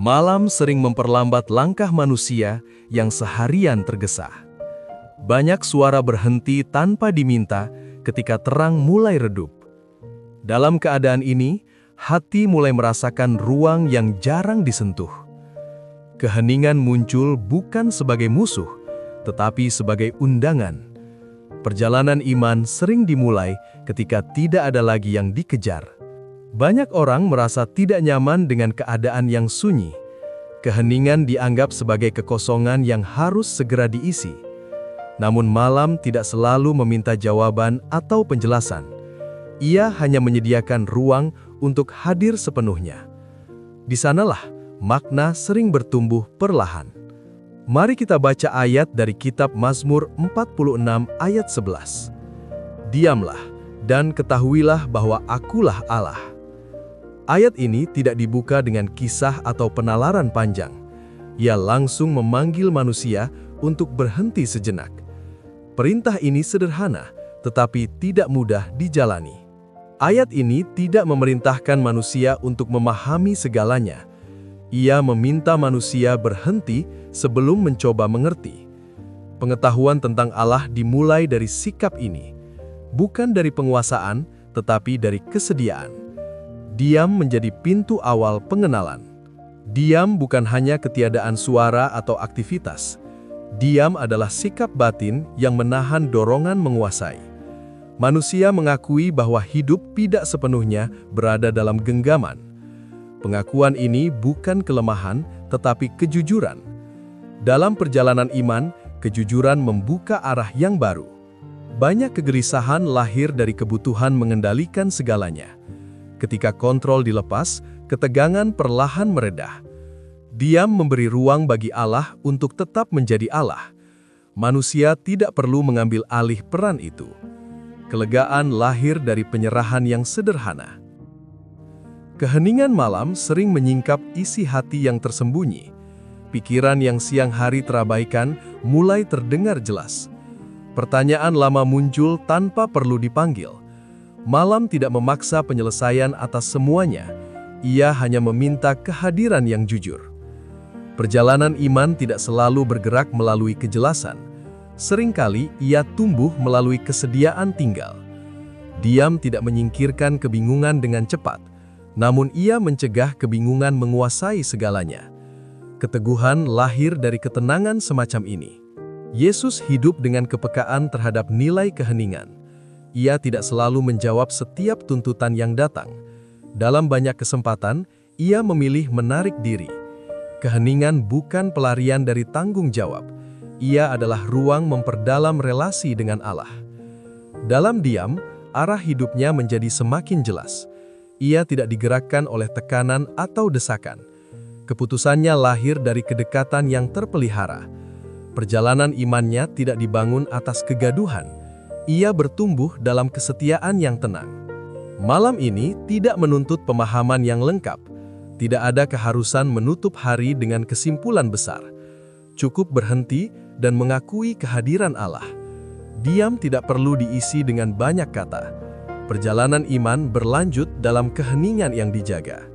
Malam sering memperlambat langkah manusia yang seharian tergesa. Banyak suara berhenti tanpa diminta ketika terang mulai redup. Dalam keadaan ini, hati mulai merasakan ruang yang jarang disentuh. Keheningan muncul bukan sebagai musuh, tetapi sebagai undangan. Perjalanan iman sering dimulai ketika tidak ada lagi yang dikejar. Banyak orang merasa tidak nyaman dengan keadaan yang sunyi. Keheningan dianggap sebagai kekosongan yang harus segera diisi. Namun malam tidak selalu meminta jawaban atau penjelasan. Ia hanya menyediakan ruang untuk hadir sepenuhnya. Di sanalah makna sering bertumbuh perlahan. Mari kita baca ayat dari kitab Mazmur 46 ayat 11. Diamlah dan ketahuilah bahwa Akulah Allah. Ayat ini tidak dibuka dengan kisah atau penalaran panjang. Ia langsung memanggil manusia untuk berhenti sejenak. Perintah ini sederhana, tetapi tidak mudah dijalani. Ayat ini tidak memerintahkan manusia untuk memahami segalanya. Ia meminta manusia berhenti sebelum mencoba mengerti. Pengetahuan tentang Allah dimulai dari sikap ini, bukan dari penguasaan, tetapi dari kesediaan. Diam menjadi pintu awal pengenalan. Diam bukan hanya ketiadaan suara atau aktivitas. Diam adalah sikap batin yang menahan dorongan menguasai. Manusia mengakui bahwa hidup tidak sepenuhnya berada dalam genggaman. Pengakuan ini bukan kelemahan, tetapi kejujuran. Dalam perjalanan iman, kejujuran membuka arah yang baru. Banyak kegelisahan lahir dari kebutuhan mengendalikan segalanya. Ketika kontrol dilepas, ketegangan perlahan meredah. Diam memberi ruang bagi Allah untuk tetap menjadi Allah. Manusia tidak perlu mengambil alih peran itu. Kelegaan lahir dari penyerahan yang sederhana. Keheningan malam sering menyingkap isi hati yang tersembunyi. Pikiran yang siang hari terabaikan mulai terdengar jelas. Pertanyaan lama muncul tanpa perlu dipanggil. Malam tidak memaksa penyelesaian atas semuanya. Ia hanya meminta kehadiran yang jujur. Perjalanan iman tidak selalu bergerak melalui kejelasan. Seringkali ia tumbuh melalui kesediaan tinggal. Diam tidak menyingkirkan kebingungan dengan cepat, namun ia mencegah kebingungan menguasai segalanya. Keteguhan lahir dari ketenangan semacam ini. Yesus hidup dengan kepekaan terhadap nilai keheningan. Ia tidak selalu menjawab setiap tuntutan yang datang. Dalam banyak kesempatan, ia memilih menarik diri. Keheningan bukan pelarian dari tanggung jawab. Ia adalah ruang memperdalam relasi dengan Allah. Dalam diam, arah hidupnya menjadi semakin jelas. Ia tidak digerakkan oleh tekanan atau desakan. Keputusannya lahir dari kedekatan yang terpelihara. Perjalanan imannya tidak dibangun atas kegaduhan. Ia bertumbuh dalam kesetiaan yang tenang. Malam ini tidak menuntut pemahaman yang lengkap. Tidak ada keharusan menutup hari dengan kesimpulan besar. Cukup berhenti dan mengakui kehadiran Allah. Diam tidak perlu diisi dengan banyak kata. Perjalanan iman berlanjut dalam keheningan yang dijaga.